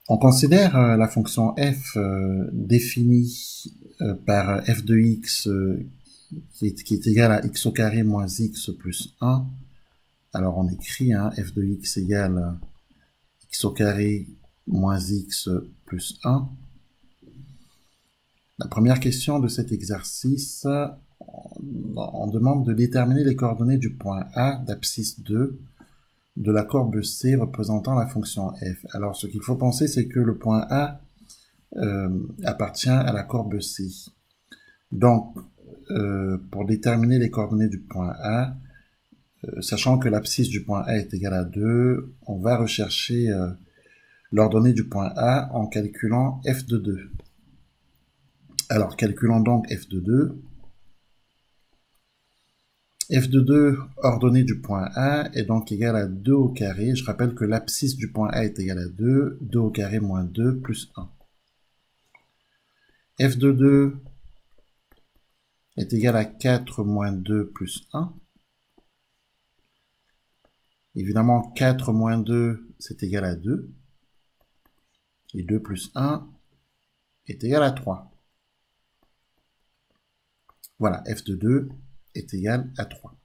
On considère la fonction f définie par f de x qui est égal à x au carré moins x plus 1. Alors on écrit f de x égale x au carré moins x plus 1. La première question de cet exercice, on demande de déterminer les coordonnées du point A d'abscisse 2 de la courbe C représentant la fonction f. Alors ce qu'il faut penser, c'est que le point A appartient à la courbe C. Donc, pour déterminer les coordonnées du point A, sachant que l'abscisse du point A est égale à 2, on va rechercher l'ordonnée du point A en calculant f de 2. Alors, calculons donc f de 2. f de 2, ordonnée du point A, est donc égale à 2 au carré. Je rappelle que l'abscisse du point A est égale à 2, 2 au carré moins 2 plus 1. f de 2 est égal à 4 moins 2 plus 1. Évidemment, 4 moins 2, c'est égal à 2. Et 2 plus 1 est égal à 3. Voilà, f de 2 est égal à 3.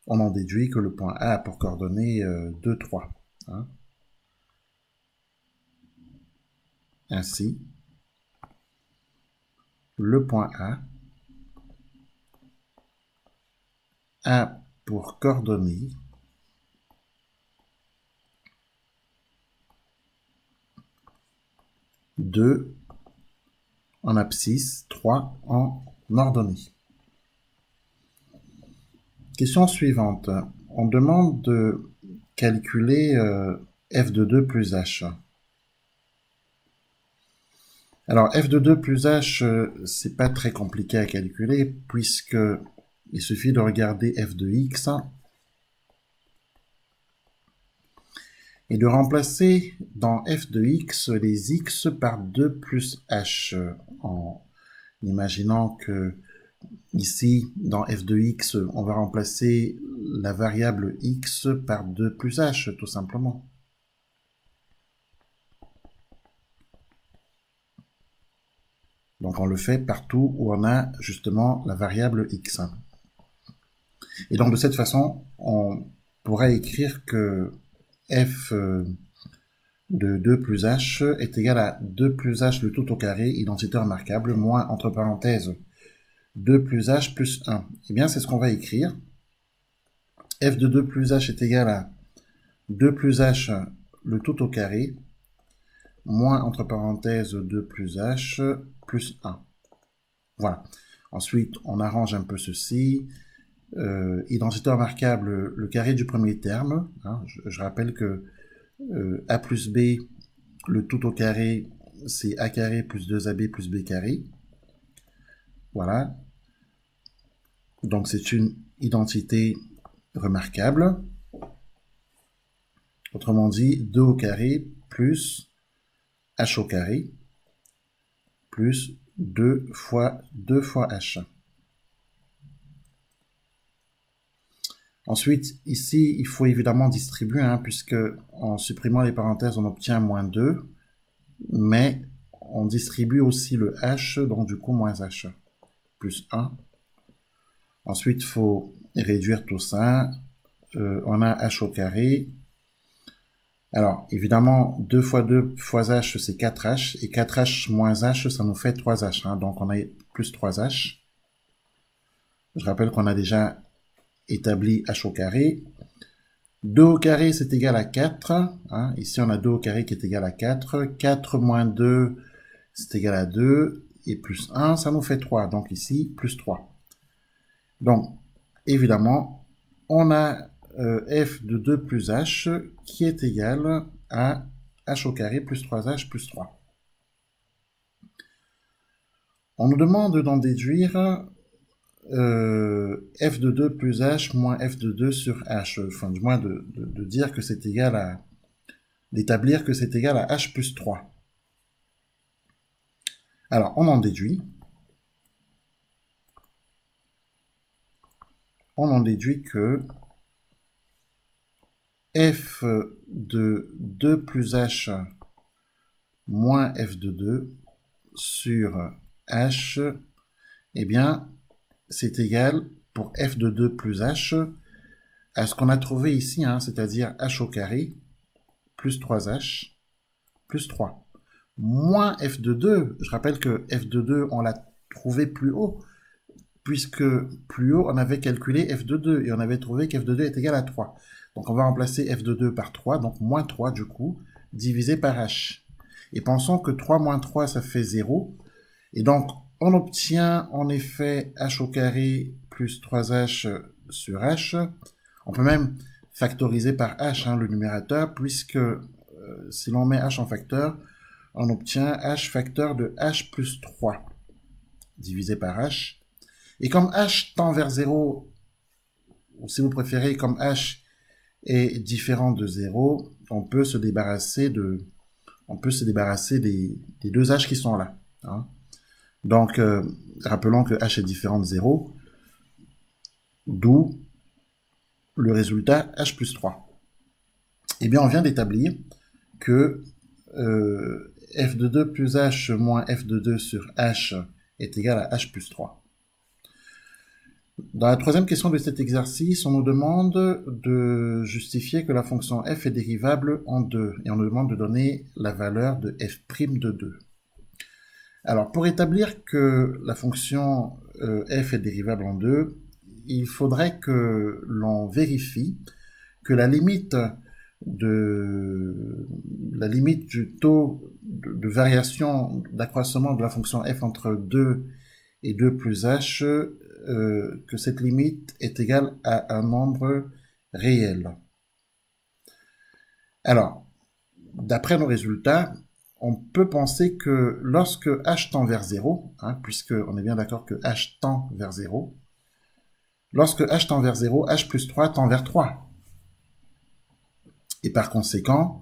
On en déduit que le point A a pour coordonnées 2, 3. Ainsi, le point A pour coordonnées 2 en abscisse, 3 en ordonnée. Question suivante. On demande de calculer f de 2 plus h. Alors, f de 2 plus h, c'est pas très compliqué à calculer, puisque il suffit de regarder f de x et de remplacer dans f de x les x par 2 plus h, en imaginant que ici, dans f de x, on va remplacer la variable x par 2 plus h, tout simplement. Donc on le fait partout où on a justement la variable x. Et donc de cette façon, on pourra écrire que f de 2 plus h est égal à 2 plus h le tout au carré, identité remarquable, moins, entre parenthèses, 2 plus h plus 1. Eh bien, c'est ce qu'on va écrire. F de 2 plus h est égal à 2 plus h le tout au carré, moins, entre parenthèses, 2 plus h plus 1. Voilà. Ensuite, on arrange un peu ceci. Identité remarquable, le carré du premier terme. Je rappelle que a plus b, le tout au carré, c'est a carré plus 2ab plus b carré. Voilà. Donc c'est une identité remarquable. Autrement dit, 2 au carré plus h au carré plus 2 fois h. Ensuite, ici, il faut évidemment distribuer, puisque en supprimant les parenthèses, on obtient moins 2, mais on distribue aussi le h, donc du coup moins h, plus 1. Ensuite, il faut réduire tout ça. On a h au carré. Alors, évidemment, 2 fois 2 fois h, c'est 4h, et 4h moins h, ça nous fait 3h. Donc, on a plus 3h. Je rappelle qu'on a déjà établi h au carré. 2 au carré, c'est égal à 4. Ici, on a 2 au carré qui est égal à 4. 4 moins 2, c'est égal à 2. Et plus 1, ça nous fait 3. Donc ici, plus 3. Donc, évidemment, on a f de 2 plus h qui est égal à h au carré plus 3h plus 3. On nous demande d'en déduire f de 2 plus h moins f de 2 sur h. Enfin, du moins de dire que c'est égal à... d'établir que c'est égal à h plus 3. Alors, on en déduit. On en déduit que f de 2 plus h moins f de 2 sur h, eh bien, c'est égal pour f de 2 plus h à ce qu'on a trouvé ici, hein, c'est-à-dire h au carré plus 3h plus 3. Moins f de 2, je rappelle que f de 2, on l'a trouvé plus haut, puisque plus haut, on avait calculé f de 2, et on avait trouvé qu'f de 2 est égal à 3. Donc on va remplacer f de 2 par 3, donc moins 3 du coup, divisé par h. Et pensons que 3 moins 3, ça fait 0. Et donc, on obtient en effet h au carré plus 3h sur h. On peut même factoriser par h, hein, le numérateur, puisque si l'on met h en facteur, on obtient h facteur de h plus 3 divisé par h. Et comme h tend vers 0, ou si vous préférez, comme h est différent de 0, on peut se débarrasser des deux h qui sont là. Hein. Donc, rappelons que h est différent de 0, d'où le résultat h plus 3. Eh bien, on vient d'établir que f de 2 plus h moins f de 2 sur h est égal à h plus 3. Dans la troisième question de cet exercice, on nous demande de justifier que la fonction f est dérivable en 2, et on nous demande de donner la valeur de f' de 2. Alors, pour établir que la fonction f est dérivable en 2, il faudrait que l'on vérifie que la limite du taux de variation d'accroissement de la fonction f entre 2 et 2 plus h, que cette limite est égale à un nombre réel. Alors, d'après nos résultats, on peut penser que lorsque h tend vers 0, hein, puisqu'on est bien d'accord que h tend vers 0, lorsque h tend vers 0, h plus 3 tend vers 3. Et par conséquent,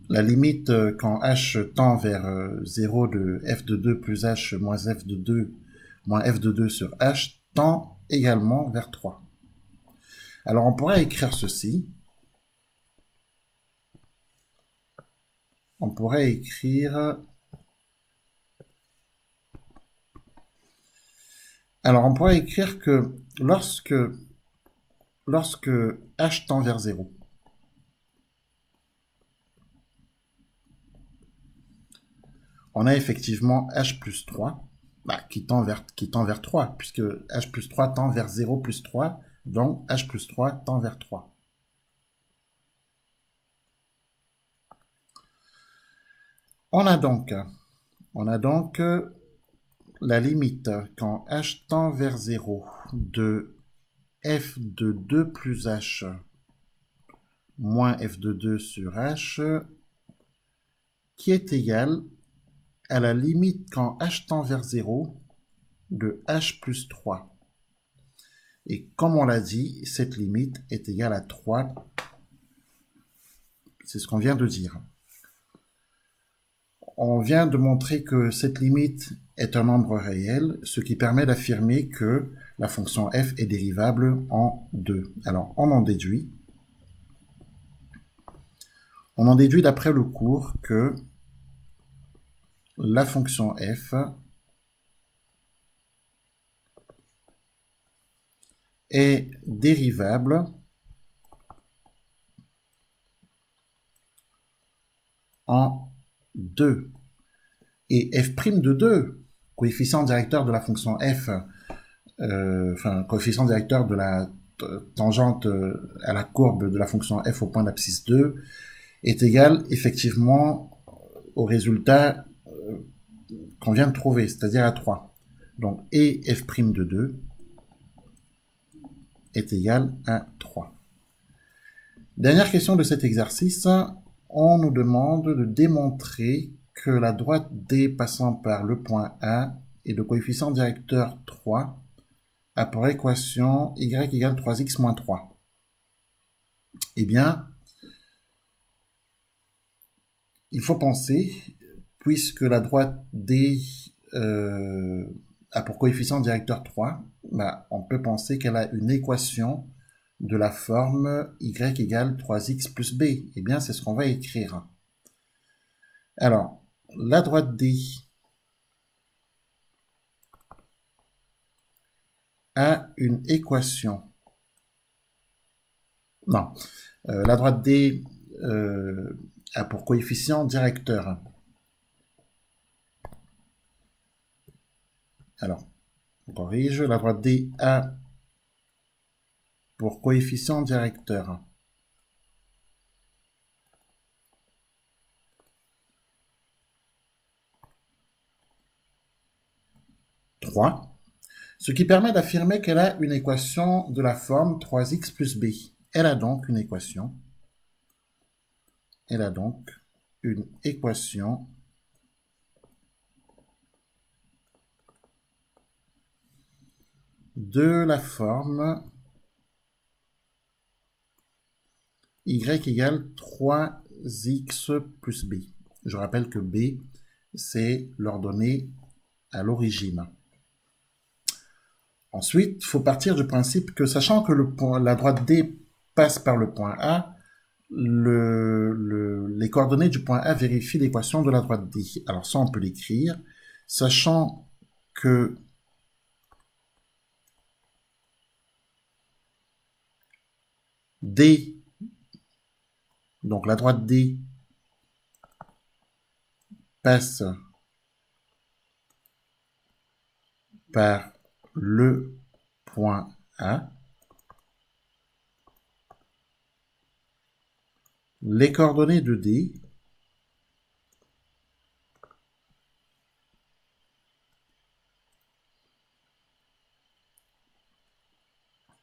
la limite quand h tend vers 0 de f de 2 plus h moins f de 2 moins f de 2 sur h tend également vers 3. Alors on pourrait écrire ceci. On pourrait écrire... Alors on pourrait écrire que lorsque h tend vers 0, on a effectivement h plus 3 qui tend vers 3, puisque h plus 3 tend vers 0 plus 3, donc h plus 3 tend vers 3. On a donc la limite quand h tend vers 0 de f de 2 plus h moins f de 2 sur h qui est égale à la limite quand h tend vers 0 de h plus 3. Et comme on l'a dit, cette limite est égale à 3. C'est ce qu'on vient de dire. On vient de montrer que cette limite est un nombre réel, ce qui permet d'affirmer que la fonction f est dérivable en 2. Alors, on en déduit d'après le cours que la fonction f est dérivable en 2. Et f' de 2, coefficient directeur de la fonction f, coefficient directeur de la tangente à la courbe de la fonction f au point d'abscisse 2, est égal effectivement au résultat qu'on vient de trouver, c'est-à-dire à 3. Donc, et f' de 2 est égal à 3. Dernière question de cet exercice, on nous demande de démontrer que la droite D passant par le point A est de coefficient directeur 3 a pour équation y égale 3x moins 3. Eh bien, il faut penser, puisque la droite D a pour coefficient directeur 3, on peut penser qu'elle a une équation de la forme y égale 3x plus b. Eh bien, c'est ce qu'on va écrire. Alors, la droite D a une équation. Non, la droite D a pour coefficient directeur. Alors, on corrige, la droite D a pour coefficient directeur 3, ce qui permet d'affirmer qu'elle a une équation de la forme 3x plus b. Elle a donc une équation de la forme y égale 3x plus b. Je rappelle que b, c'est l'ordonnée à l'origine. Ensuite, il faut partir du principe que, sachant que la droite D passe par le point A, les coordonnées du point A vérifient l'équation de la droite D. Alors ça, on peut l'écrire, sachant que D, donc la droite D, passe par le point A. Les coordonnées de D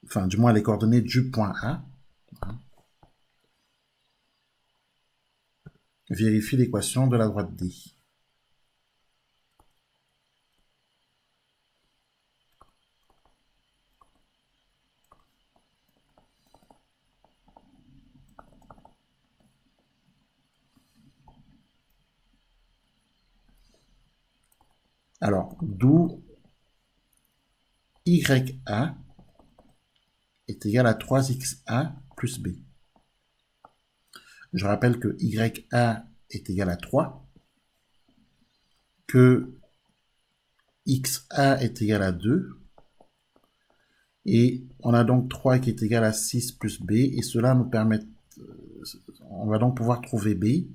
enfin du moins les coordonnées du point A, vérifient l'équation de la droite D. Alors, d'où YA est égal à 3XA plus B. Je rappelle que YA est égal à 3, que XA est égal à 2, et on a donc 3 qui est égal à 6 plus B, et cela nous permet, on va donc pouvoir trouver B.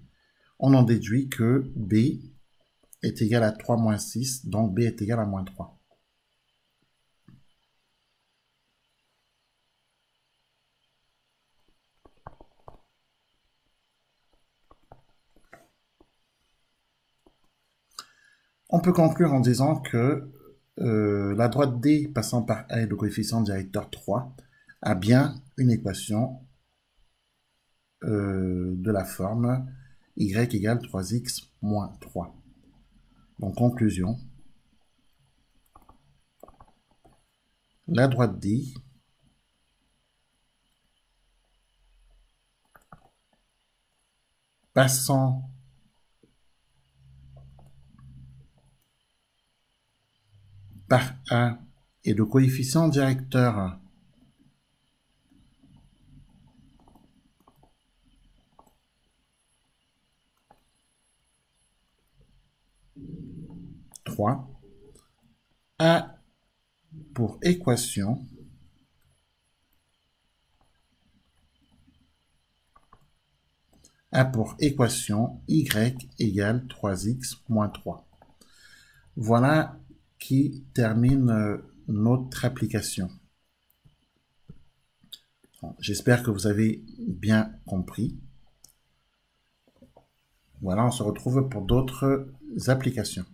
On en déduit que B est égal à 3 moins 6, donc B est égal à moins 3. On peut conclure en disant que la droite D passant par A et le coefficient directeur 3 a bien une équation de la forme y égale 3x moins 3. Donc, conclusion. La droite D passant par A et le coefficient directeur 3 a pour équation y égale 3x moins 3. Voilà qui termine notre application. J'espère que vous avez bien compris. Voilà, on se retrouve pour d'autres applications.